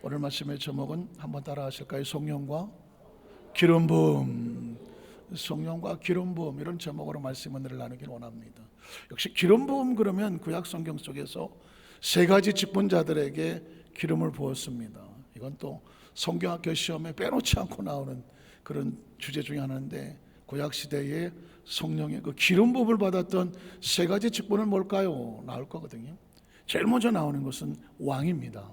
오늘 말씀의 제목은 한번 따라 하실까요? 성령과 기름 부음. 성령과 기름 부음, 이런 제목으로 말씀 은혜를 나누길 원합니다. 역시 기름 부음 그러면 구약 성경 속에서 세 가지 직분자들에게 기름을 부었습니다. 이건 또 성경학교 시험에 빼놓지 않고 나오는 그런 주제 중에 하나인데, 구약 시대에 성령의 그 기름 부음을 받았던 세 가지 직분은 뭘까요? 나올 거거든요. 제일 먼저 나오는 것은 왕입니다.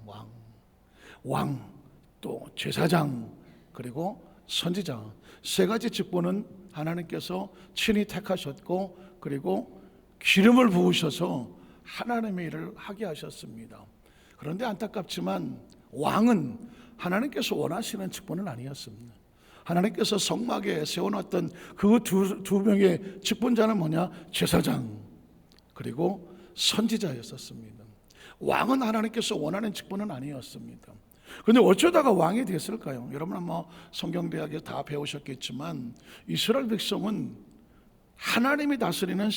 왕, 또 제사장, 그리고 선지자. 세 가지 직분은 하나님께서 친히 택하셨고, 그리고 기름을 부으셔서 하나님의 일을 하게 하셨습니다. 그런데 안타깝지만 왕은 하나님께서 원하시는 직분은 아니었습니다. 하나님께서 성막에 세워놨던 그 두 명의 직분자는 뭐냐? 제사장, 그리고 선지자였었습니다. 왕은 하나님께서 원하는 직분은 아니었습니다. 그런데 어쩌다가 왕이 됐을까요? 여러분 아마 성경대학에서 다 배우셨겠지만, 이스라엘 백성은 하나님이 다스리는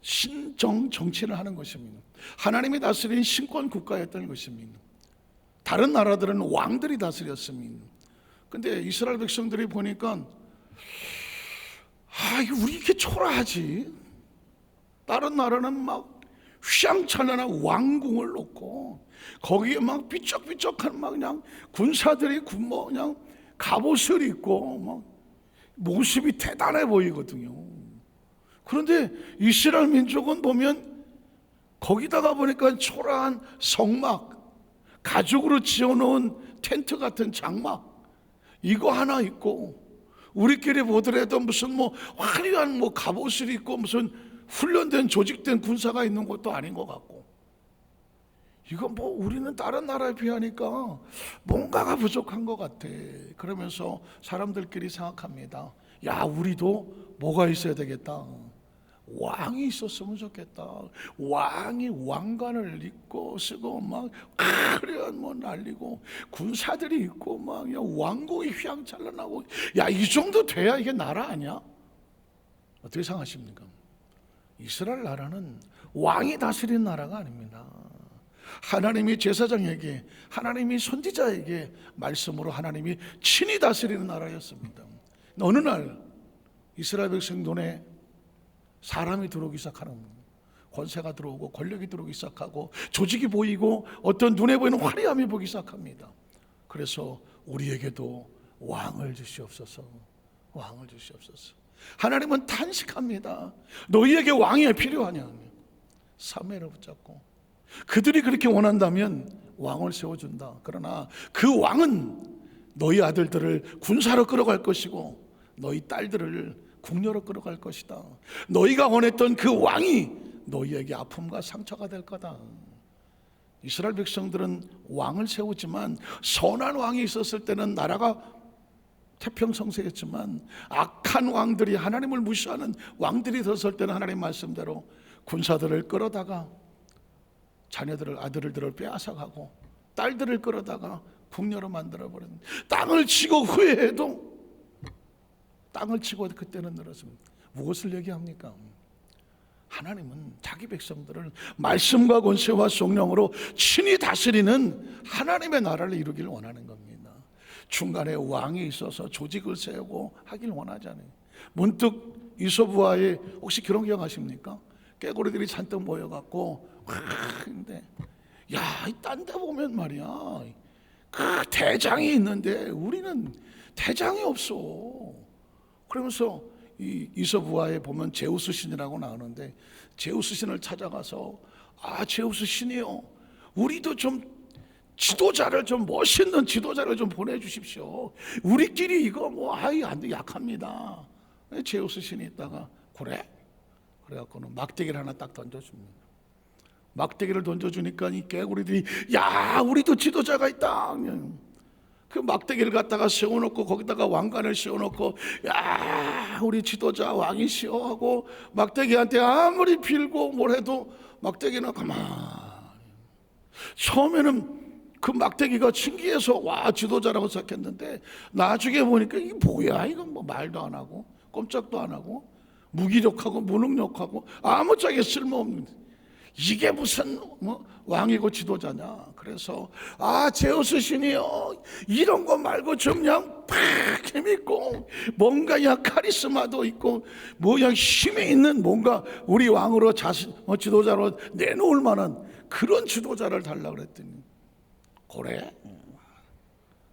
신정 정치를 하는 것입니다. 하나님이 다스리는 신권 국가였던 것입니다. 다른 나라들은 왕들이 다스렸습니다. 근데 이스라엘 백성들이 보니까, 우리 이렇게 초라하지? 다른 나라는 막 휘황찬란한 왕궁을 놓고 거기에 막 삐쩍삐쩍한 막 그냥 군사들이 그냥 갑옷을 입고 막 모습이 대단해 보이거든요. 그런데 이스라엘 민족은 보면 거기다가 보니까 초라한 성막, 가죽으로 지어놓은 텐트 같은 장막, 이거 하나 있고, 우리끼리 보더라도 무슨 화려한 갑옷을 입고 무슨 훈련된 조직된 군사가 있는 것도 아닌 것 같고, 이거 우리는 다른 나라에 비하니까 뭔가가 부족한 것 같아. 그러면서 사람들끼리 생각합니다. 우리도 뭐가 있어야 되겠다. 왕이 있었으면 좋겠다. 왕이 왕관을 입고 쓰고 막 화려한 날리고 군사들이 있고 막 왕궁이 휘황찬란하고, 이 정도 돼야 이게 나라 아니야? 어떻게 생각하십니까? 이스라엘 나라는 왕이 다스리는 나라가 아닙니다. 하나님이 제사장에게, 하나님이 선지자에게 말씀으로 하나님이 친히 다스리는 나라였습니다. 어느 날 이스라엘 백성 눈에 사람이 들어오기 시작하는 거예요. 권세가 들어오고 권력이 들어오기 시작하고 조직이 보이고 어떤 눈에 보이는 화려함이 보기 시작합니다. 그래서 우리에게도 왕을 주시옵소서, 왕을 주시옵소서. 하나님은 탄식합니다. 너희에게 왕이 필요하냐? 사무엘을 붙잡고, 그들이 그렇게 원한다면 왕을 세워준다. 그러나 그 왕은 너희 아들들을 군사로 끌어갈 것이고 너희 딸들을 궁녀로 끌어갈 것이다. 너희가 원했던 그 왕이 너희에게 아픔과 상처가 될 거다. 이스라엘 백성들은 왕을 세우지만, 선한 왕이 있었을 때는 나라가 태평성세였지만, 악한 왕들이, 하나님을 무시하는 왕들이 섰을 때는 하나님 말씀대로 군사들을 끌어다가 자녀들을, 아들들을 빼앗아가고 딸들을 끌어다가 궁녀로 만들어버렸는데, 땅을 치고 후회해도 땅을 치고 그때는 늘었습니다. 무엇을 얘기합니까? 하나님은 자기 백성들을 말씀과 권세와 성령으로 친히 다스리는 하나님의 나라를 이루길 원하는 겁니다. 중간에 왕이 있어서 조직을 세우고 하길 원하지 않아요. 문득 이소부아에 혹시 그런 기억하십니까? 깨구리들이 잔뜩 모여갖고, 근데 딴 데 보면 말이야, 그 대장이 있는데 우리는 대장이 없어. 그러면서 이 이소부아에 보면 제우스 신이라고 나오는데, 제우스 신을 찾아가서, 제우스 신이요, 우리도 좀 지도자를, 좀 멋있는 지도자를 좀 보내주십시오. 우리끼리 이거 안 돼, 약합니다. 제우스 신이 있다가, 그래? 그래갖고는 막대기를 하나 딱 던져줍니다. 막대기를 던져주니까 이 개구리들이, 우리도 지도자가 있다. 그 막대기를 갖다가 세워놓고 거기다가 왕관을 세워놓고, 우리 지도자 왕이시여 하고 막대기한테 아무리 빌고 뭘 해도 막대기는 가만히. 처음에는 그 막대기가 신기해서 지도자라고 생각했는데, 나중에 보니까 이게 뭐야, 이건 말도 안 하고 꼼짝도 안 하고 무기력하고 무능력하고 아무짝에 쓸모없는, 이게 무슨 왕이고 지도자냐. 그래서 제우스 신이요, 이런 거 말고 좀 그냥 팍 힘있고 뭔가 그냥 카리스마도 있고 그냥 힘이 있는 뭔가 우리 왕으로 지도자로 내놓을 만한 그런 지도자를 달라고 그랬더니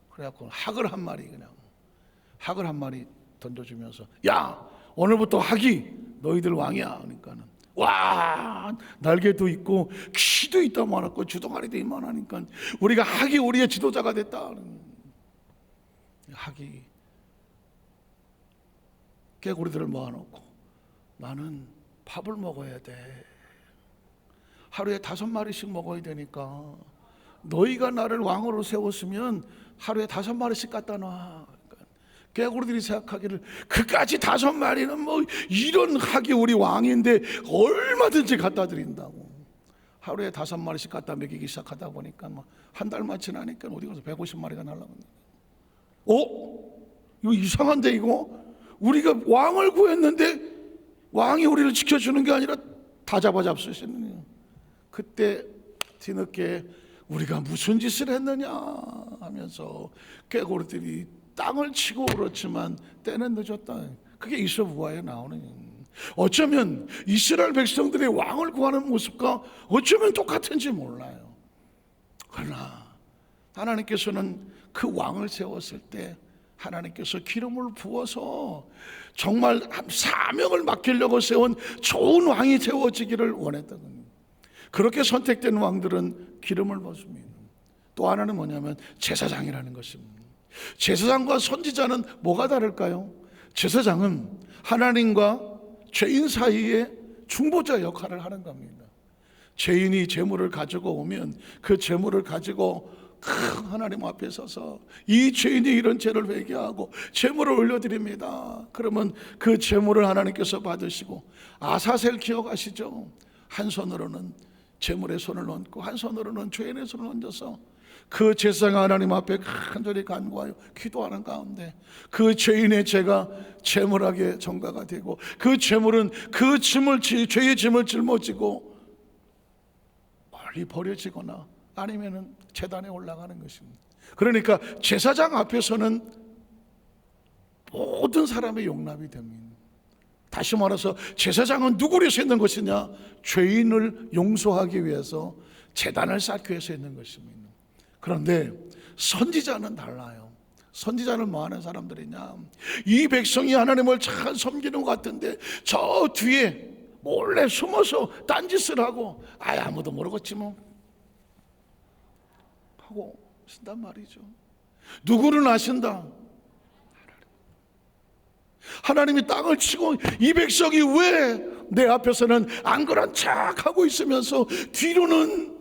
그래갖고 학을 한 마리 던져주면서, 야, 오늘부터 학이 너희들 왕이야. 그러니까는 와, 날개도 있고 키도 이따만하고 주둥아리도 이만하니까 우리가 학이 우리의 지도자가 됐다. 학이 깨구리들을 모아놓고, 나는 밥을 먹어야 돼. 하루에 5마리씩 먹어야 되니까 너희가 나를 왕으로 세웠으면 하루에 5마리씩 갖다 놔. 깨구리들이 생각하기를 그까지 5마리는 이런 학이 우리 왕인데 얼마든지 갖다 드린다고. 하루에 5마리씩 갖다 먹이기 시작하다 보니까 한 달만 지나니까 어디 가서 150마리가 날라갑니다. 이거 이상한데, 이거 우리가 왕을 구했는데 왕이 우리를 지켜주는 게 아니라 다 잡아잡수시는 거예요. 그때 뒤늦게 우리가 무슨 짓을 했느냐 하면서 깨구리들이 땅을 치고 그렇지만 때는 늦었다. 그게 이솝우화에 나오는, 어쩌면 이스라엘 백성들이 왕을 구하는 모습과 어쩌면 똑같은지 몰라요. 그러나 하나님께서는 그 왕을 세웠을 때 하나님께서 기름을 부어서 정말 사명을 맡기려고 세운 좋은 왕이 세워지기를 원했던 겁니다. 그렇게 선택된 왕들은 기름을 부었습니다. 또 하나는 뭐냐면 제사장이라는 것입니다. 제사장과 선지자는 뭐가 다를까요? 제사장은 하나님과 죄인 사이에 중보자 역할을 하는 겁니다. 죄인이 제물을 가지고 오면 그 제물을 가지고 하나님 앞에 서서 이 죄인이 이런 죄를 회개하고 제물을 올려드립니다. 그러면 그 제물을 하나님께서 받으시고, 아사셀 기억하시죠? 한 손으로는 제물에 손을 얹고 한 손으로는 죄인의 손을 얹어서 그 제사장 하나님 앞에 간절히 간구하여 기도하는 가운데 그 죄인의 죄가 제물하게 전가가 되고, 그 제물은 그 죄의 짐을 짊어지고 멀리 버려지거나 아니면은 제단에 올라가는 것입니다. 그러니까 제사장 앞에서는 모든 사람의 용납이 됩니다. 다시 말해서 제사장은 누구를 위해서 있는 것이냐? 죄인을 용서하기 위해서, 제단을 쌓기 위해서 있는 것입니다. 그런데 선지자는 달라요. 선지자는 뭐 하는 사람들이냐? 이 백성이 하나님을 잘 섬기는 것 같은데 저 뒤에 몰래 숨어서 딴짓을 하고 아무도 모르겠지 하고 쓴단 말이죠. 누구는 아신다? 하나님이 땅을 치고 이 백성이 왜 내 앞에서는 안 그런 척 하고 있으면서 뒤로는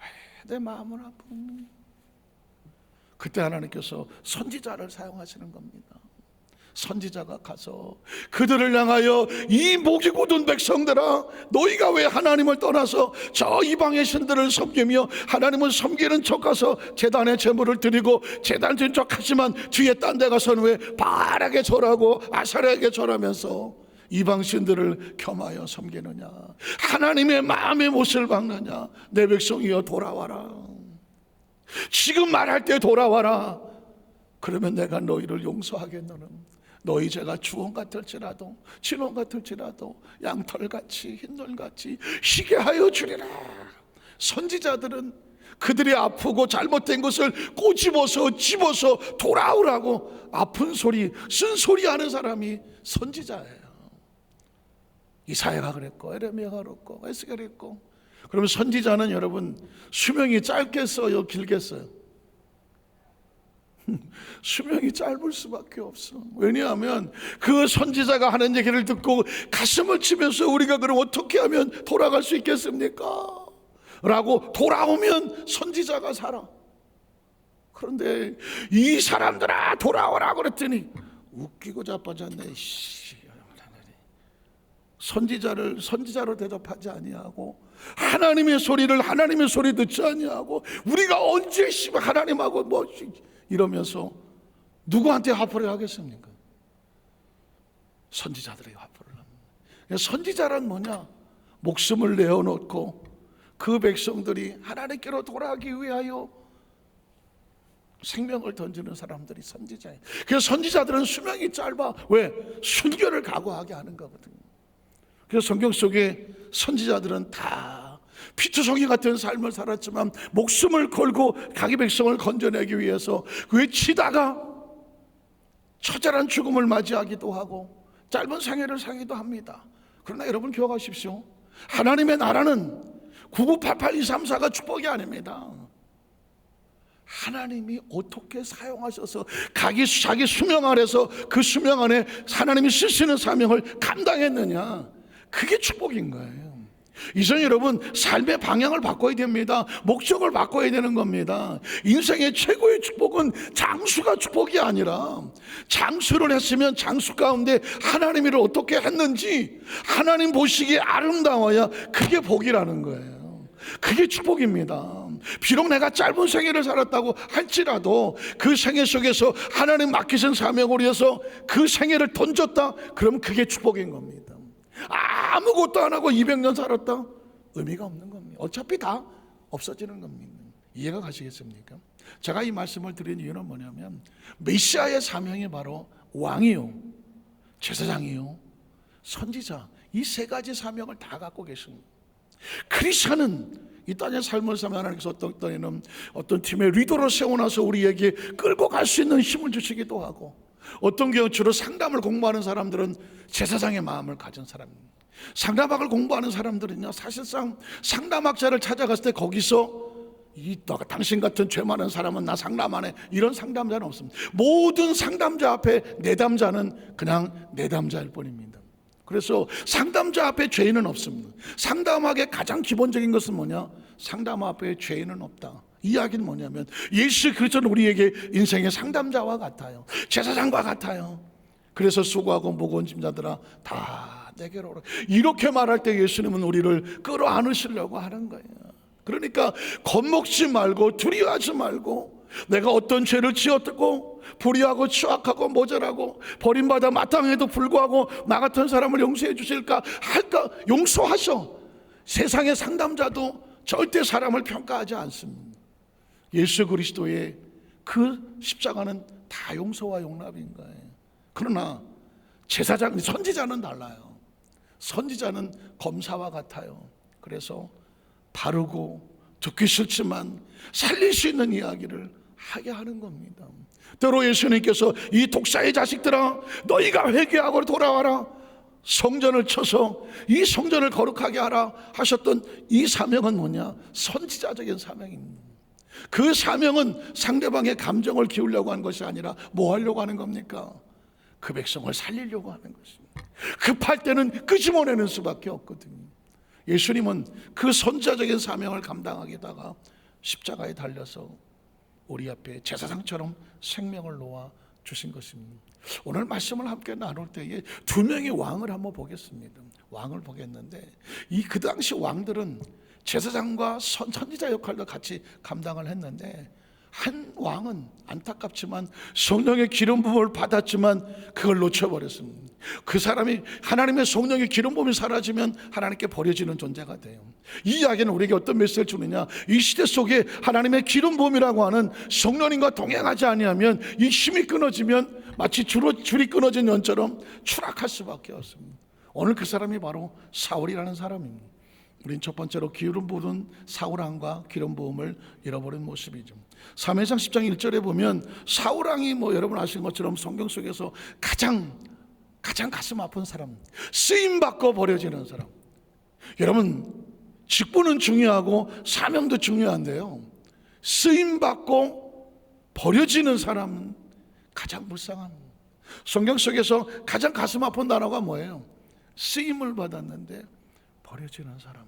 왜 내 마음을 아픈? 그때 하나님께서 선지자를 사용하시는 겁니다. 선지자가 가서 그들을 향하여, 이 목이 굳은 백성들아, 너희가 왜 하나님을 떠나서 저 이방의 신들을 섬기며 하나님을 섬기는 척 가서 제단에 제물을 드리고 제단 드린 척 하지만 뒤에 딴 데 가서는 왜 바알에게 절하고 아사랴에게 절하면서 이방 신들을 겸하여 섬기느냐? 하나님의 마음의 못을 박느냐? 내 백성이여 돌아와라. 지금 말할 때 돌아와라. 그러면 내가 너희를 용서하겠노는. 너희 죄가 주홍 같을지라도 진홍 같을지라도 양털같이 흰눈같이 희게 하여 주리라. 선지자들은 그들이 아프고 잘못된 것을 꼬집어서 집어서 돌아오라고 아픈 소리, 쓴소리 하는 사람이 선지자예요. 이사야가 그랬고 에레미야가 그랬고 에스겔이 그랬고. 그러면 선지자는 여러분 수명이 짧겠어요, 길겠어요? 수명이 짧을 수밖에 없어. 왜냐하면 그 선지자가 하는 얘기를 듣고 가슴을 치면서 우리가 그럼 어떻게 하면 돌아갈 수 있겠습니까? 라고 돌아오면 선지자가 살아. 그런데 이 사람들아 돌아오라 그랬더니 웃기고 자빠졌네. 선지자를 선지자로 대접하지 아니하고 하나님의 소리 듣지 아니하고 우리가 언제 하나님하고 이러면서 누구한테 화풀이를 목숨을 내어놓고 그 백성들이 하나님께로 돌아가기 위하여 생명을 던지는 사람들이 선지자예요. 그래서 선지자들은 수명이 짧아. 왜? 순교를 각오하게 하는 거거든요. 그래서 성경 속에 선지자들은 다 피투성이 같은 삶을 살았지만 목숨을 걸고 자기 백성을 건져내기 위해서 외치다가 처절한 죽음을 맞이하기도 하고 짧은 생애를 살기도 합니다. 그러나 여러분 기억하십시오. 하나님의 나라는 9988-234가 축복이 아닙니다. 하나님이 어떻게 사용하셔서 자기 수명 안에서 그 수명 안에 하나님이 쓰시는 사명을 감당했느냐, 그게 축복인 거예요. 이전 여러분, 삶의 방향을 바꿔야 됩니다. 목적을 바꿔야 되는 겁니다. 인생의 최고의 축복은 장수가 축복이 아니라 장수를 했으면 장수 가운데 하나님 일을 어떻게 했는지 하나님 보시기에 아름다워야 그게 복이라는 거예요. 그게 축복입니다. 비록 내가 짧은 생애를 살았다고 할지라도 그 생애 속에서 하나님 맡기신 사명을 위해서 그 생애를 던졌다, 그러면 그게 축복인 겁니다. 아무것도 안 하고 200년 살았다, 의미가 없는 겁니다. 어차피 다 없어지는 겁니다. 이해가 가시겠습니까? 제가 이 말씀을 드린 이유는 뭐냐면, 메시아의 사명이 바로 왕이요, 제사장이요, 선지자, 이 세 가지 사명을 다 갖고 계십니다. 크리스천은 이 땅의 삶을 살면 하나님께서 어떤 때에는 어떤 팀의 리더로 세워놔서 우리에게 끌고 갈 수 있는 힘을 주시기도 하고, 어떤 경우 주로 상담을 공부하는 사람들은 제사장의 마음을 가진 사람입니다. 상담학을 공부하는 사람들은요, 사실상 상담학자를 찾아갔을 때 거기서 당신 같은 죄 많은 사람은 나 상담 안 해, 이런 상담자는 없습니다. 모든 상담자 앞에 내담자는 그냥 내담자일 뿐입니다. 그래서 상담자 앞에 죄인은 없습니다. 상담학의 가장 기본적인 것은 뭐냐? 상담 앞에 죄인은 없다. 이 이야기는 뭐냐면, 예수 그리스도는 우리에게 인생의 상담자와 같아요. 제사장과 같아요. 그래서 수고하고 무거운 짐자들아 다 내게로 오라, 이렇게 말할 때 예수님은 우리를 끌어안으시려고 하는 거예요. 그러니까 겁먹지 말고 두려워하지 말고, 내가 어떤 죄를 지었고 불의하고 추악하고 모자라고 버림받아 마땅해도 불구하고 나 같은 사람을 용서해 주실까 할까, 용서하셔. 세상의 상담자도 절대 사람을 평가하지 않습니다. 예수 그리스도의 그 십자가는 다 용서와 용납인 거예요. 그러나 제사장, 선지자는 달라요. 선지자는 검사와 같아요. 그래서 바르고 듣기 싫지만 살릴 수 있는 이야기를 하게 하는 겁니다. 때로 예수님께서 이 독사의 자식들아, 너희가 회개하고 돌아와라, 성전을 쳐서 이 성전을 거룩하게 하라 하셨던 이 사명은 뭐냐? 선지자적인 사명입니다. 그 사명은 상대방의 감정을 기우려고 하는 것이 아니라 뭐 하려고 하는 겁니까? 그 백성을 살리려고 하는 것입니다. 급할 때는 끄집어내는 수밖에 없거든요. 예수님은 그 선지자적인 사명을 감당하기다가 십자가에 달려서 우리 앞에 제사장처럼 생명을 놓아 주신 것입니다. 오늘 말씀을 함께 나눌 때에 두 명의 왕을 한번 보겠습니다. 왕을 보겠는데, 그 당시 왕들은 제사장과 선지자 역할도 같이 감당을 했는데, 한 왕은 안타깝지만 성령의 기름 부음을 받았지만 그걸 놓쳐버렸습니다. 그 사람이 하나님의 성령의 기름 부음이 사라지면 하나님께 버려지는 존재가 돼요. 이 이야기는 우리에게 어떤 메시지를 주느냐? 이 시대 속에 하나님의 기름 부음이라고 하는 성령님과 동행하지 아니하면, 이 힘이 끊어지면 마치 줄이 끊어진 연처럼 추락할 수밖에 없습니다. 오늘 그 사람이 바로 사울이라는 사람입니다. 우린 첫 번째로 기름 부은 사울왕과 기름 부음을 잃어버린 모습이죠. 사무엘상 10장 1절에 보면 사울왕이 여러분 아시는 것처럼 성경 속에서 가장 가슴 아픈 사람, 쓰임 받고 버려지는 사람. 여러분, 직분은 중요하고 사명도 중요한데요, 쓰임 받고 버려지는 사람은 가장 불쌍합니다. 성경 속에서 가장 가슴 아픈 단어가 뭐예요? 쓰임을 받았는데 버려지는 사람.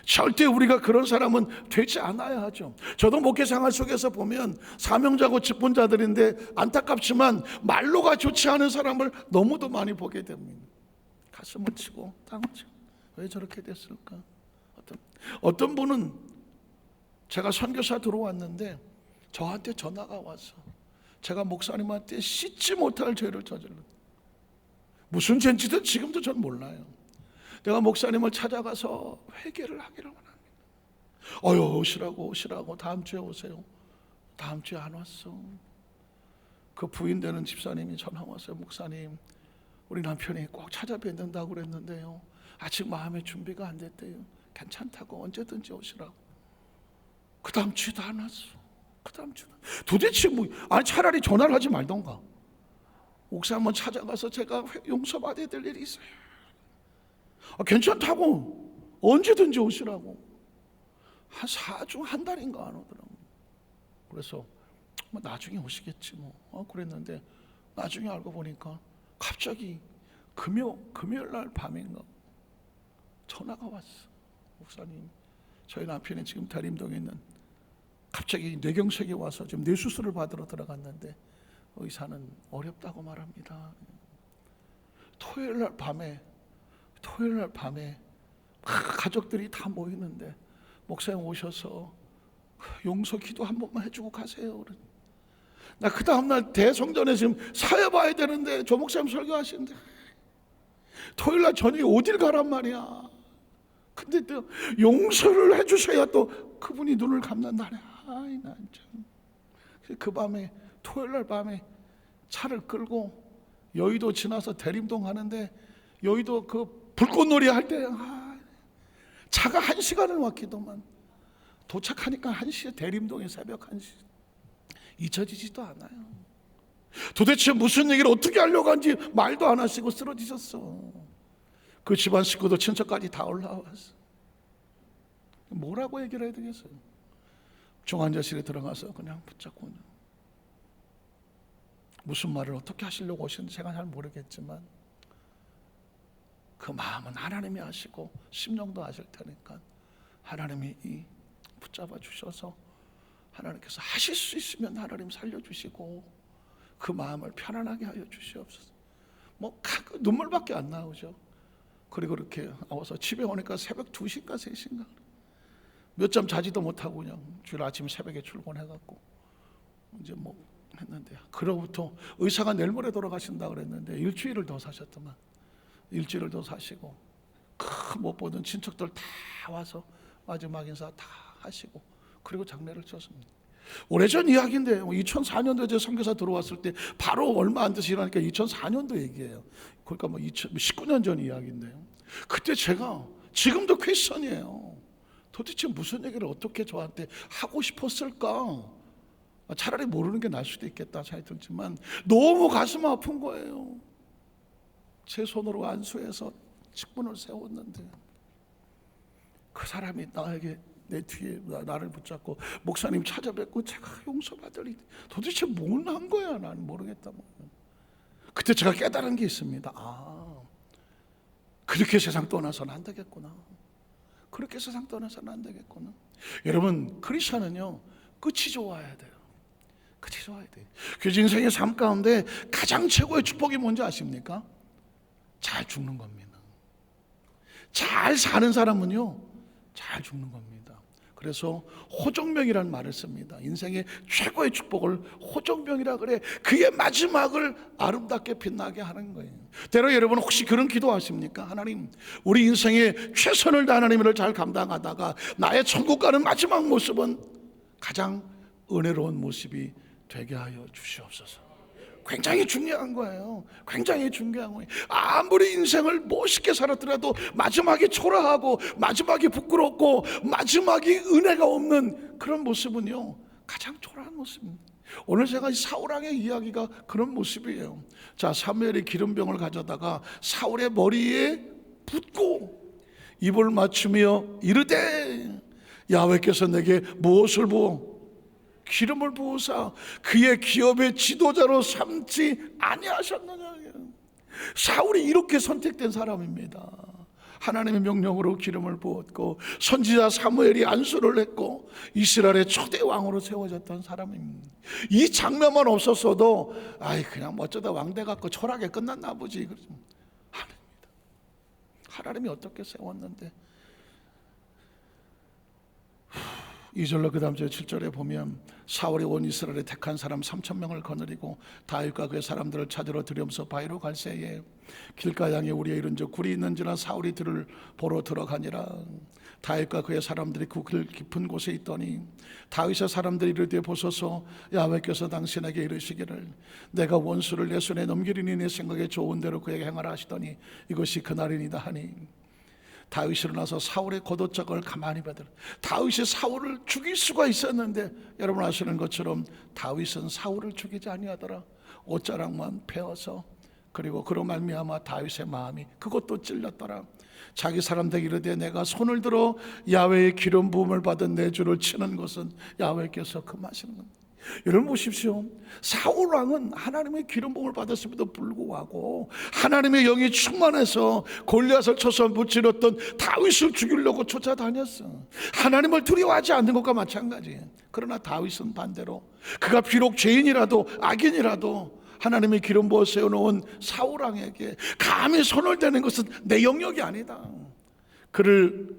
절대 우리가 그런 사람은 되지 않아야 하죠. 저도 목회 생활 속에서 보면 사명자고 직분자들인데 안타깝지만 말로가 좋지 않은 사람을 너무도 많이 보게 됩니다. 가슴을 치고 땅을 치고 왜 저렇게 됐을까? 어떤 분은, 제가 선교사 들어왔는데 저한테 전화가 와서 제가 목사님한테 씻지 못할 죄를 저질렀다. 무슨 죄인지도 지금도 전 몰라요. 내가 목사님을 찾아가서 회개를 하기를 원합니다. 오시라고 다음 주에 오세요. 다음 주에 안 왔어. 그 부인 되는 집사님이 전화 왔어요. 목사님, 우리 남편이 꼭 찾아뵙는다고 그랬는데요, 아직 마음의 준비가 안 됐대요. 괜찮다고 언제든지 오시라고. 그 다음 주에도 안 왔어. 그 다음 주에 도대체 아니 차라리 전화를 하지 말던가. 목사 한번 찾아가서 제가 용서받아야 될 일이 있어요. 괜찮다고 언제든지 오시라고. 한 4주 한 달인가 안 오더라고. 그래서 나중에 오시겠지 그랬는데 나중에 알고 보니까 갑자기 금요일 날 밤인가 전화가 왔어. 목사님, 저희 남편이 지금 대림동에 있는 갑자기 뇌경색이 와서 지금 뇌수술을 받으러 들어갔는데 의사는 어렵다고 말합니다. 토요일 날 밤에 가족들이 다 모이는데 목사님 오셔서 용서 기도 한 번만 해주고 가세요. 나 그 다음날 대성전에 지금 사회 봐야 되는데 조 목사님 설교하시는데 토요일 날 저녁에 어딜 가란 말이야. 근데 또 용서를 해주셔야 또 그분이 눈을 감는다네. 아이 난 참. 그 밤에 토요일 날 밤에 차를 끌고 여의도 지나서 대림동 가는데 여의도 그 불꽃놀이 할 때 차가 1시간을 왔기도만 도착하니까 1시에 대림동에 새벽 1시. 잊혀지지도 않아요. 도대체 무슨 얘기를 어떻게 하려고 한지 말도 안 하시고 쓰러지셨어. 그 집안 식구도 친척까지 다 올라왔어. 뭐라고 얘기를 해야 되겠어요? 중환자실에 들어가서 그냥 붙잡고 무슨 말을 어떻게 하시려고 오시는지 제가 잘 모르겠지만 그 마음은 하나님이 아시고 심령도 아실 테니까 하나님이 붙잡아 주셔서 하나님께서 하실 수 있으면 하나님 살려주시고 그 마음을 편안하게 하여 주시옵소서. 눈물밖에 안 나오죠. 그리고 그렇게 와서 집에 오니까 새벽 2시인가 3시인가 몇 잠 자지도 못하고 그냥 주일 아침 새벽에 출근해갖고 이제 했는데, 그로부터 의사가 내일 모레 돌아가신다 그랬는데 일주일을 더 사셨더만. 일주일을 더 사시고 못 보던 친척들 다 와서 마지막 인사 다 하시고 그리고 장례를 쳤습니다. 오래전 이야기인데 2004년도에 제 선교사 들어왔을 때 바로 얼마 안 돼서 일하니까 2004년도 얘기예요. 그러니까 19년 전 이야기인데요. 그때 제가 지금도 퀘스천이에요. 도대체 무슨 얘기를 어떻게 저한테 하고 싶었을까? 차라리 모르는 게 나을 수도 있겠다 생각이 들지만 너무 가슴 아픈 거예요. 제 손으로 안수해서 직분을 세웠는데 그 사람이 나에게 내 뒤에 나를 붙잡고 목사님 찾아뵙고 제가 용서받을 일 도대체 뭘 한 거야? 나는 모르겠다. 그때 제가 깨달은 게 있습니다. 그렇게 세상 떠나서는 안 되겠구나. 그렇게 세상 떠나서는 안 되겠구나. 여러분, 크리스천은요 끝이 좋아야 돼요. 끝이 좋아야 돼요. 그래서 인생의 삶 가운데 가장 최고의 축복이 뭔지 아십니까? 잘 죽는 겁니다. 잘 사는 사람은요 잘 죽는 겁니다. 그래서 호정병이라는 말을 씁니다. 인생의 최고의 축복을 호정병이라 그래. 그의 마지막을 아름답게 빛나게 하는 거예요. 때로 여러분 혹시 그런 기도하십니까? 하나님, 우리 인생의 최선을 다해 하나님 일을 잘 감당하다가 나의 천국 가는 마지막 모습은 가장 은혜로운 모습이 되게 하여 주시옵소서. 굉장히 중요한 거예요. 굉장히 중요한 거예요. 아무리 인생을 멋있게 살았더라도 마지막이 초라하고 마지막이 부끄럽고 마지막이 은혜가 없는 그런 모습은요 가장 초라한 모습입니다. 오늘 제가 사울왕의 이야기가 그런 모습이에요. 자, 사무엘이 기름병을 가져다가 사울의 머리에 붓고 입을 맞추며 이르되 야훼께서 내게 무엇을 부어 기름을 부으사 그의 기업의 지도자로 삼지 아니하셨느냐. 사울이 이렇게 선택된 사람입니다. 하나님의 명령으로 기름을 부었고 선지자 사무엘이 안수를 했고 이스라엘의 초대 왕으로 세워졌던 사람입니다. 이 장면만 없었어도 그냥 어쩌다 왕대 갖고 초라하게 끝났나 보지. 아닙니다. 하나님이 어떻게 세웠는데 2절로 그 다음 절 7절에 보면 사울이 온 이스라엘에 택한 사람 3,000명을 거느리고 다윗과 그의 사람들을 찾으러 들여오면서 바위로 갈새에 길가 양에 우리의 이른즉 굴이 있는지라 사울이 들을 보러 들어가니라. 다윗과 그의 사람들이 그 길 깊은 곳에 있더니 다윗의 사람들이 이르되 보소서 야훼께서 당신에게 이르시기를 내가 원수를 내 손에 넘기리니 내 생각에 좋은 대로 그에게 행하라 하시더니 이것이 그날이니이다 하니 다윗이 일어나서 사울의 겉옷짝을 가만히 받으라. 다윗이 사울을 죽일 수가 있었는데 여러분 아시는 것처럼 다윗은 사울을 죽이지 아니하더라. 옷자락만 베어서 그리고 그로 말미암아 다윗의 마음이 그것도 찔렸더라. 자기 사람들에게 이르되 내가 손을 들어 야훼의 기름 부음을 받은 내 주를 치는 것은 야훼께서 금하시는 겁니다. 여러분 보십시오. 사울 왕은 하나님의 기름 부음을 받았음에도 불구하고 하나님의 영이 충만해서 골리앗을 쳐서 무찌렀던 다윗을 죽이려고 쫓아다녔어. 하나님을 두려워하지 않는 것과 마찬가지예요. 그러나 다윗은 반대로 그가 비록 죄인이라도 악인이라도 하나님의 기름 부어 세워놓은 사울 왕에게 감히 손을 대는 것은 내 영역이 아니다. 그를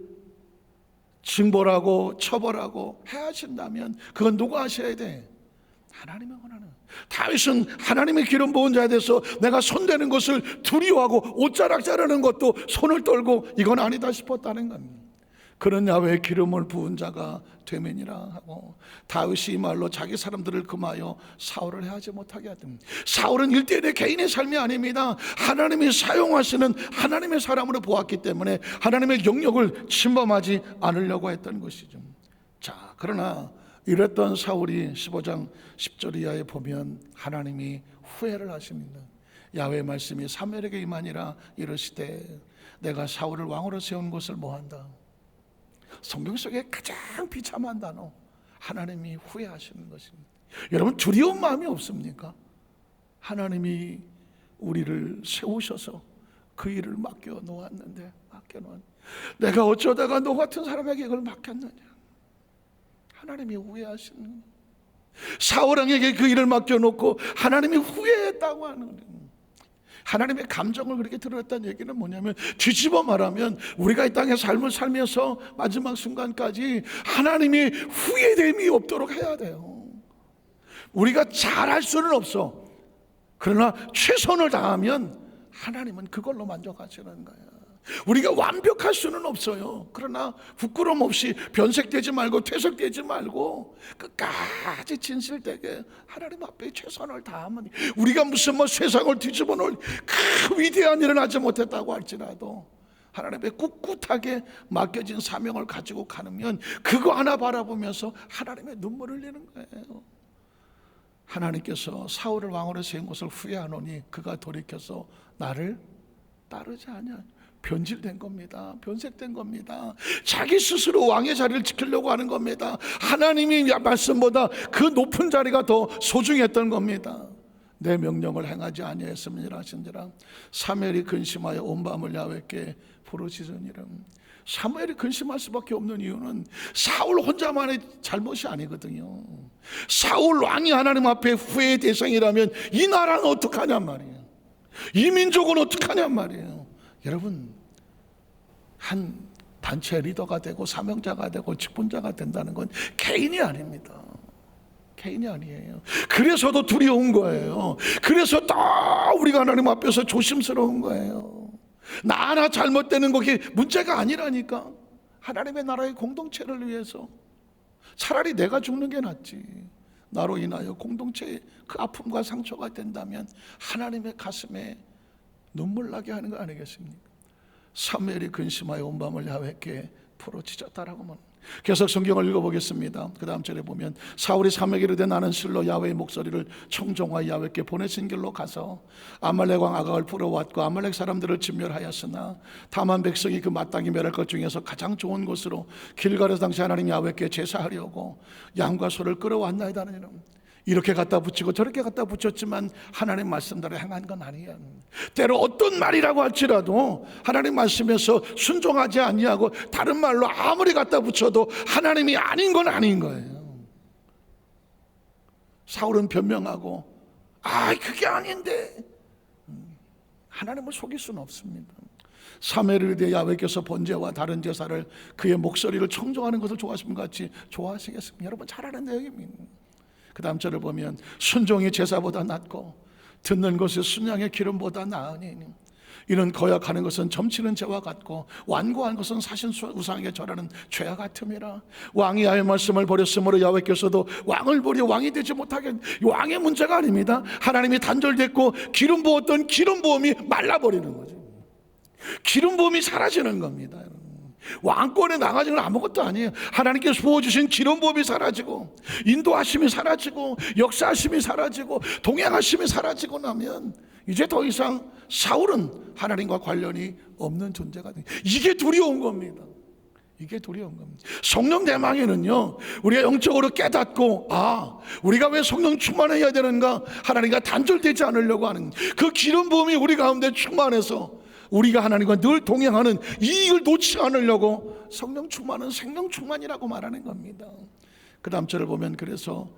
징벌하고 처벌하고 해하신다면 그건 누가 하셔야 돼? 하나님의 권한은. 다윗은 하나님의 기름 부은 자에 대해서 내가 손대는 것을 두려워하고 옷자락 자르는 것도 손을 떨고 이건 아니다 싶었다는 겁니다. 그런 야훼의 기름을 부은 자가 되면이라 하고 다윗이 이 말로 자기 사람들을 금하여 사울을 해하지 못하게 하더니 사울은 일대일의 개인의 삶이 아닙니다. 하나님이 사용하시는 하나님의 사람으로 보았기 때문에 하나님의 영역을 침범하지 않으려고 했던 것이죠. 자, 그러나 이랬던 사울이 15장 10절 이하에 보면 하나님이 후회를 하십니다. 야훼의 말씀이 사무엘에게 임하니라 이르시되 내가 사울을 왕으로 세운 것을 뭐한다. 성경 속에 가장 비참한 단어 하나님이 후회하시는 것입니다. 여러분 두려운 마음이 없습니까? 하나님이 우리를 세우셔서 그 일을 맡겨 놓았는데 내가 어쩌다가 너 같은 사람에게 이걸 맡겼느냐. 하나님이 후회하시는 거예요. 사울 왕에게 그 일을 맡겨놓고 하나님이 후회했다고 하는 거예요. 하나님의 감정을 그렇게 드러냈다는 얘기는 뭐냐면 뒤집어 말하면 우리가 이 땅의 삶을 살면서 마지막 순간까지 하나님이 후회됨이 없도록 해야 돼요. 우리가 잘할 수는 없어. 그러나 최선을 다하면 하나님은 그걸로 만족하시는 거예요. 우리가 완벽할 수는 없어요. 그러나 부끄럼 없이 변색되지 말고 퇴색되지 말고 끝까지 진실되게 하나님 앞에 최선을 다하면 우리가 무슨 세상을 뒤집어 놓을 그 위대한 일을 하지 못했다고 할지라도 하나님의 꿋꿋하게 맡겨진 사명을 가지고 가면 그거 하나 바라보면서 하나님의 눈물을 흘리는 거예요. 하나님께서 사울을 왕으로 세운 것을 후회하노니 그가 돌이켜서 나를 따르지 아니하니 변질된 겁니다. 변색된 겁니다. 자기 스스로 왕의 자리를 지키려고 하는 겁니다. 하나님이 말씀보다 그 높은 자리가 더 소중했던 겁니다. 내 명령을 행하지 아니하였음이라 하신지라. 사무엘이 근심하여 온 밤을 야훼께 부르짖으니라. 사무엘이 근심할 수밖에 없는 이유는 사울 혼자만의 잘못이 아니거든요. 사울 왕이 하나님 앞에 후회의 대상이라면 이 나라는 어떡하냔 말이에요. 이 민족은 어떡하냔 말이에요. 여러분, 한 단체 리더가 되고 사명자가 되고 직분자가 된다는 건 개인이 아닙니다. 개인이 아니에요. 그래서도 두려운 거예요. 그래서 더 우리가 하나님 앞에서 조심스러운 거예요. 나 하나 잘못되는 것이 문제가 아니라니까. 하나님의 나라의 공동체를 위해서 차라리 내가 죽는 게 낫지. 나로 인하여 공동체의 그 아픔과 상처가 된다면 하나님의 가슴에 눈물 나게 하는 거 아니겠습니까? 사무엘이 근심하여 온 밤을 야훼께 부르짖었다라고 하면 계속 성경을 읽어보겠습니다. 그 다음 절에 보면 사울이 사무엘에게 이르되 나는 실로 야훼의 목소리를 청종하여 야훼께 보내신 길로 가서 아말렉 왕 아각을 풀어왔고 아말렉 사람들을 진멸하였으나 다만 백성이 그 마땅히 멸할 것 중에서 가장 좋은 곳으로 길갈에서 당시 하나님 야훼께 제사하려고 양과 소를 끌어왔나이다 하는 이름. 이렇게 갖다 붙이고 저렇게 갖다 붙였지만 하나님 말씀대로 행한 건 아니야. 때로 어떤 말이라고 할지라도 하나님 말씀에서 순종하지 아니하고 다른 말로 아무리 갖다 붙여도 하나님이 아닌 건 아닌 거예요. 사울은 변명하고 그게 아닌데 하나님을 속일 수는 없습니다. 사무엘에 대해 야훼께서 번제와 다른 제사를 그의 목소리를 청종하는 것을 좋아하시는 것 같이 좋아하시겠습니까? 여러분 잘 아는 내용입니다. 그 다음 절을 보면 순종이 제사보다 낫고 듣는 것이 순양의 기름보다 나으니 이는 거역하는 것은 점치는 죄와 같고 완고한 것은 사신 우상에게 절하는 죄와 같음이라. 왕이 야훼 말씀을 버렸으므로 야훼께서도 왕을 버려 왕이 되지 못하게. 왕의 문제가 아닙니다. 하나님이 단절됐고 기름 부었던 기름 부음이 말라버리는 거죠. 기름 부음이 사라지는 겁니다. 왕권에 나가지는 건 아무것도 아니에요. 하나님께서 부어주신 기름 부음이 사라지고 인도하심이 사라지고 역사하심이 사라지고 동행하심이 사라지고 나면 이제 더 이상 사울은 하나님과 관련이 없는 존재가 됩니다. 이게 두려운 겁니다. 이게 두려운 겁니다. 성령 대망에는요, 우리가 영적으로 깨닫고 우리가 왜 성령 충만해야 되는가, 하나님과 단절되지 않으려고 하는 그 기름 부음이 우리 가운데 충만해서 우리가 하나님과 늘 동행하는 이익을 놓지 않으려고 성령 충만은 생명 충만이라고 말하는 겁니다. 그 다음 절을 보면 그래서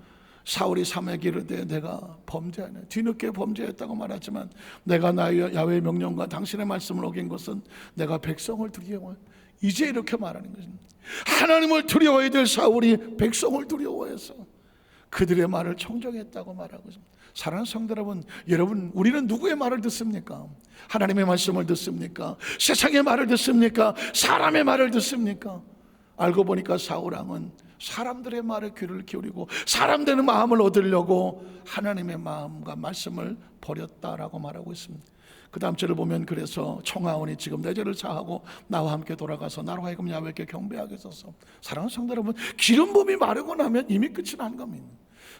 사울이 사무엘에게 이르되 내가 범죄하네, 뒤늦게 범죄했다고 말하지만 내가 나의 야훼의 명령과 당신의 말씀을 어긴 것은 내가 백성을 두려워해. 이제 이렇게 말하는 것입니다. 하나님을 두려워해야 될 사울이 백성을 두려워해서 그들의 말을 청정했다고 말하고 있습니다. 사랑하는 성도 여러분, 우리는 누구의 말을 듣습니까? 하나님의 말씀을 듣습니까? 세상의 말을 듣습니까? 사람의 말을 듣습니까? 알고 보니까 사울 왕은 사람들의 말에 귀를 기울이고 사람들의 마음을 얻으려고 하나님의 마음과 말씀을 버렸다라고 말하고 있습니다. 그 다음 절을 보면 그래서 청하오니 지금 내 죄를 사하고 나와 함께 돌아가서 나로 하여금 야훼께 경배하게 하소서. 사랑하는 성도 여러분, 기름 부음이 마르고 나면 이미 끝이 난 겁니다.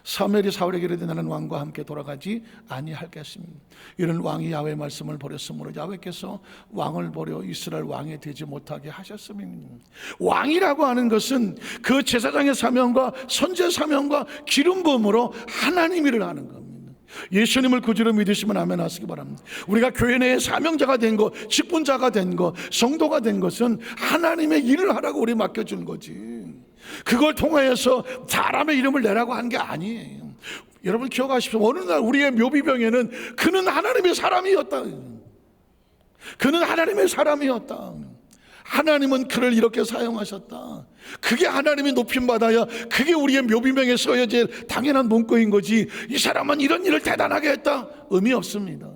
사무엘이 사울에게 이르되 나는 왕과 함께 돌아가지 아니하겠습니다. 이런 왕이 야훼의 말씀을 버렸으므로 야훼께서 왕을 버려 이스라엘 왕이 되지 못하게 하셨음입니다. 왕이라고 하는 것은 그 제사장의 사명과 선지의 사명과 기름 부음으로 하나님 일을 하는 겁니다. 예수님을 구주로 믿으시면 아멘 하시기 바랍니다. 우리가 교회 내에 사명자가 된 것, 직분자가 된 것, 성도가 된 것은 하나님의 일을 하라고 우리 맡겨준 거지, 그걸 통하여서 사람의 이름을 내라고 한 게 아니에요. 여러분 기억하십시오. 어느 날 우리의 묘비병에는 그는 하나님의 사람이었다. 그는 하나님의 사람이었다. 하나님은 그를 이렇게 사용하셨다. 그게 하나님이 높임받아야 그게 우리의 묘비명에 써야지 당연한 문구인 거지, 이 사람은 이런 일을 대단하게 했다, 의미 없습니다.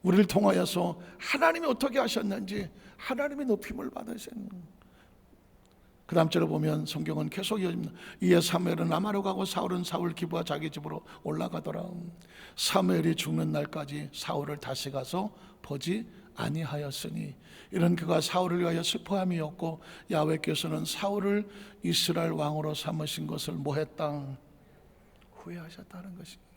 우리를 통하여서 하나님이 어떻게 하셨는지 하나님의 높임을 받으시는. 그 다음 절을 보면 성경은 계속 이어집니다. 이에 사무엘은 라마로 가고 사울은 사울 기부와 자기 집으로 올라가더라. 사무엘이 죽는 날까지 사울을 다시 가서 보지 아니하였으니 이런 그가 사울을 위하여 슬퍼함이었고 야훼께서는 사울을 이스라엘 왕으로 삼으신 것을 뭐했다? 후회하셨다는 것입니다.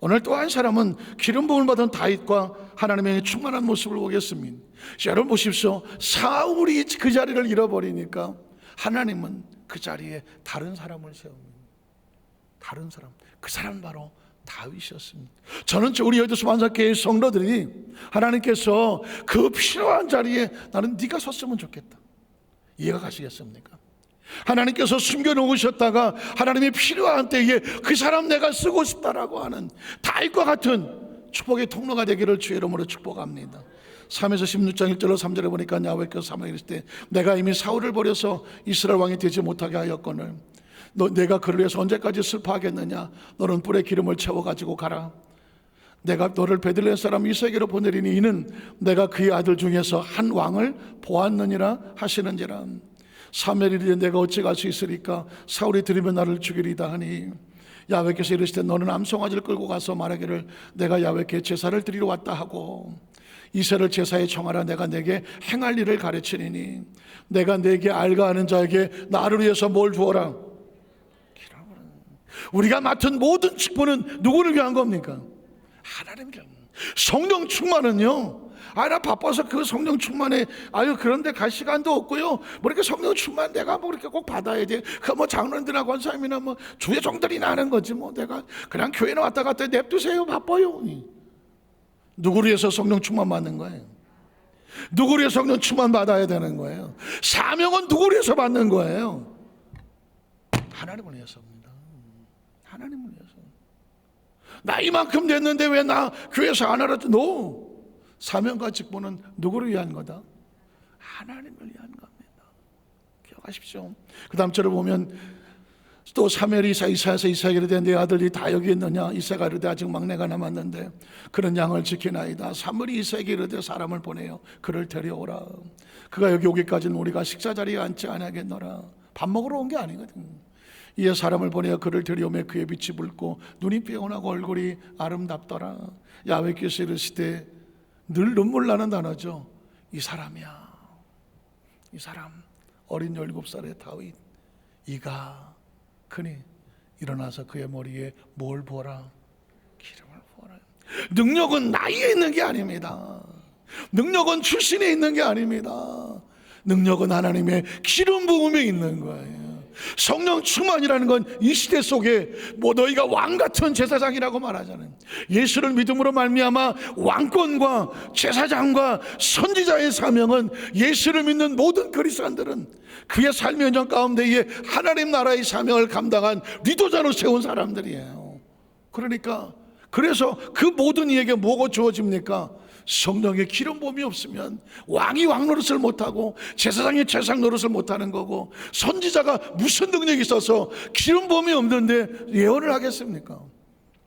오늘 또 한 사람은 기름 부음을 받은 다윗과 하나님의 충만한 모습을 보겠습니다. 여러분 보십시오. 사울이 그 자리를 잃어버리니까 하나님은 그 자리에 다른 사람을 세웁니다. 다른 사람, 그 사람은 바로 다윗이었습니다. 저는 우리 여의도 만삭교회 성도들이 하나님께서 그 필요한 자리에 나는 네가 섰으면 좋겠다, 이해가 가시겠습니까? 하나님께서 숨겨놓으셨다가 하나님이 필요한 때에 그 사람 내가 쓰고 싶다라고 하는 다윗과 같은 축복의 통로가 되기를 주의 이름으로 축복합니다. 3에서 16장 1절로 3절에 보니까 야훼께서 사무엘에게 이르시되 내가 이미 사울을 버려서 이스라엘 왕이 되지 못하게 하였거늘 내가 그를 위해서 언제까지 슬퍼하겠느냐? 너는 뿔에 기름을 채워가지고 가라. 내가 너를 베들레헴 사람 이삭에게로 보내리니 이는 내가 그의 아들 중에서 한 왕을 보았느니라 하시는지라. 사무엘이 이르되 내가 어찌 갈 수 있으리까? 사울이 들으면 나를 죽이리다 하니 야훼께서 이르시되 너는 암송아지를 끌고 가서 말하기를 내가 야훼께 제사를 드리러 왔다 하고 이새를 제사에 청하라. 내가 내게 행할 일을 가르치리니 내가 내게 알가하는 자에게 나를 위해서 뭘 주어라? 우리가 맡은 모든 직분은 누구를 위한 겁니까? 하나님을. 성령 충만은요, 나 바빠서 그 성령 충만에 그런데 갈 시간도 없고요, 뭐 이렇게 성령 충만 내가 뭐 이렇게 꼭 받아야 돼. 그 뭐 장로님들이나 권사님이나 뭐 주의 종들이나 하는 거지, 뭐 내가 그냥 교회는 왔다 갔다 냅두세요, 바빠요. 누구를 위해서 성령 충만 받는 거예요? 누구를 위해서 성령 충만 받아야 되는 거예요? 사명은 누구를 위해서 받는 거예요? 하나님을 위해서입니다. 하나님을 위해서. 나 이만큼 됐는데 왜 나 교회에서 안 알아줘? 사명과 직분은 누구를 위한 거다? 하나님을 위한 겁니다. 기억하십시오. 그 다음 절을 보면 또 사무엘이 이사야서 이사야에게 이르되 내 아들이 다 여기 있느냐? 이사야가 이르되 아직 막내가 남았는데 그런 양을 지키나이다. 사무엘이 이사야에게 이르되 사람을 보내어 그를 데려오라. 그가 여기 오기까지는 우리가 식사 자리에 앉지 아니하겠노라. 밥 먹으러 온 게 아니거든. 이에 사람을 보내어 그를 데려오매 그의 빛이 붉고 눈이 빼어나고 얼굴이 아름답더라. 야훼께서 이르시되, 늘 눈물 나는 단어죠. 이 사람이야. 이 사람, 어린 17살의 다윗. 이가 크니 일어나서 그의 머리에 뭘 부어라? 기름을 부어라. 능력은 나이에 있는 게 아닙니다. 능력은 출신에 있는 게 아닙니다. 능력은 하나님의 기름 부음에 있는 거예요. 성령 충만이라는 건 이 시대 속에 뭐 너희가 왕 같은 제사장이라고 말하잖아요. 예수를 믿음으로 말미암아 왕권과 제사장과 선지자의 사명은 예수를 믿는 모든 그리스도인들은 그의 삶의 현장 가운데에 하나님 나라의 사명을 감당한 리더자로 세운 사람들이에요. 그러니까 그래서 그 모든 이에게 뭐가 주어집니까? 성령의 기름 부음이 없으면 왕이 왕 노릇을 못하고 제사장이 제사장 노릇을 못하는 거고, 선지자가 무슨 능력이 있어서 기름 부음이 없는데 예언을 하겠습니까?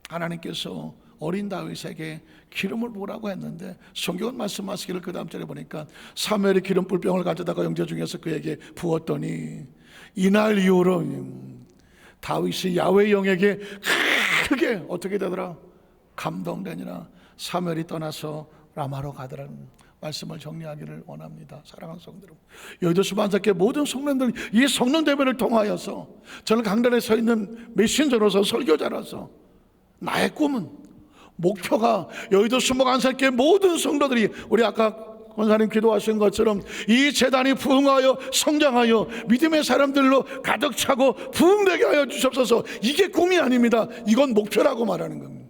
하나님께서 어린 다윗에게 기름을 부으라고 했는데 성경은 말씀하시기를 그 다음 절에 보니까 사무엘이 기름 뿔병을 가져다가 영제 중에서 그에게 부었더니 이날 이후로 다윗이 야훼 영에게 크게 어떻게 되더라? 감동되니라. 사무엘이 떠나서 라마로 가더라는 말씀을 정리하기를 원합니다. 사랑하는 성도 여러분, 여의도 수반사교회 모든 성도들 이 성령 대회를 통하여서 저는 강단에 서 있는 메신저로서 설교자로서 나의 꿈은, 목표가 여의도 수목안사교회 모든 성도들이 우리 아까 권사님 기도하신 것처럼 이 재단이 부흥하여 성장하여 믿음의 사람들로 가득 차고 부흥되게 하여 주옵소서. 이게 꿈이 아닙니다. 이건 목표라고 말하는 겁니다.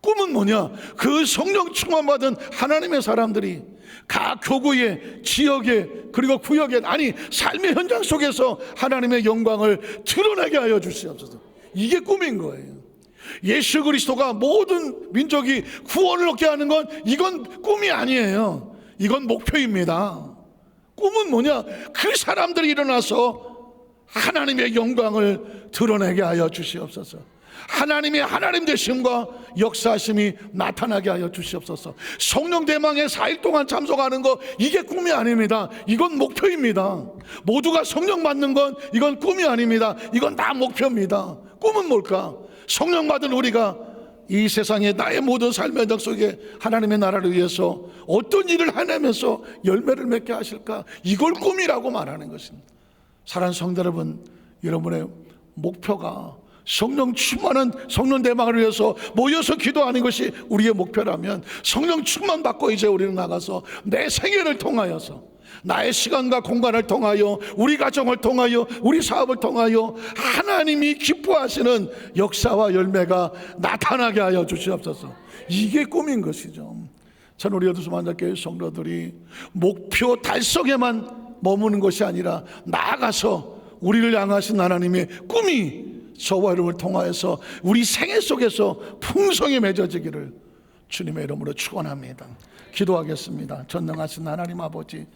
꿈은 뭐냐? 그 성령 충만받은 하나님의 사람들이 각 교구에, 지역에, 그리고 구역에, 아니 삶의 현장 속에서 하나님의 영광을 드러내게 하여 주시옵소서. 이게 꿈인 거예요. 예수 그리스도가 모든 민족이 구원을 얻게 하는 건 이건 꿈이 아니에요. 이건 목표입니다. 꿈은 뭐냐? 그 사람들이 일어나서 하나님의 영광을 드러내게 하여 주시옵소서. 하나님의 하나님 되심과 역사하심이 나타나게 하여 주시옵소서. 성령 대망의 4일 동안 참석하는 거, 이게 꿈이 아닙니다. 이건 목표입니다. 모두가 성령 받는 건 이건 꿈이 아닙니다. 이건 다 목표입니다. 꿈은 뭘까? 성령 받은 우리가 이 세상에 나의 모든 삶의 현장 속에 하나님의 나라를 위해서 어떤 일을 해내면서 열매를 맺게 하실까? 이걸 꿈이라고 말하는 것입니다. 사랑하는 성도 여러분, 여러분의 목표가 성령 충만한 성령 대망을 위해서 모여서 기도하는 것이 우리의 목표라면, 성령 충만 받고 이제 우리는 나가서 내 생애를 통하여서, 나의 시간과 공간을 통하여, 우리 가정을 통하여, 우리 사업을 통하여 하나님이 기뻐하시는 역사와 열매가 나타나게 하여 주시옵소서. 이게 꿈인 것이죠. 저는 우리 여도수 만나교회 성도들이 목표 달성에만 머무는 것이 아니라 나아가서 우리를 향하신 하나님의 꿈이 저와 여러분을 통하여서 우리 생애 속에서 풍성히 맺어지기를 주님의 이름으로 축원합니다. 기도하겠습니다. 전능하신 하나님 아버지,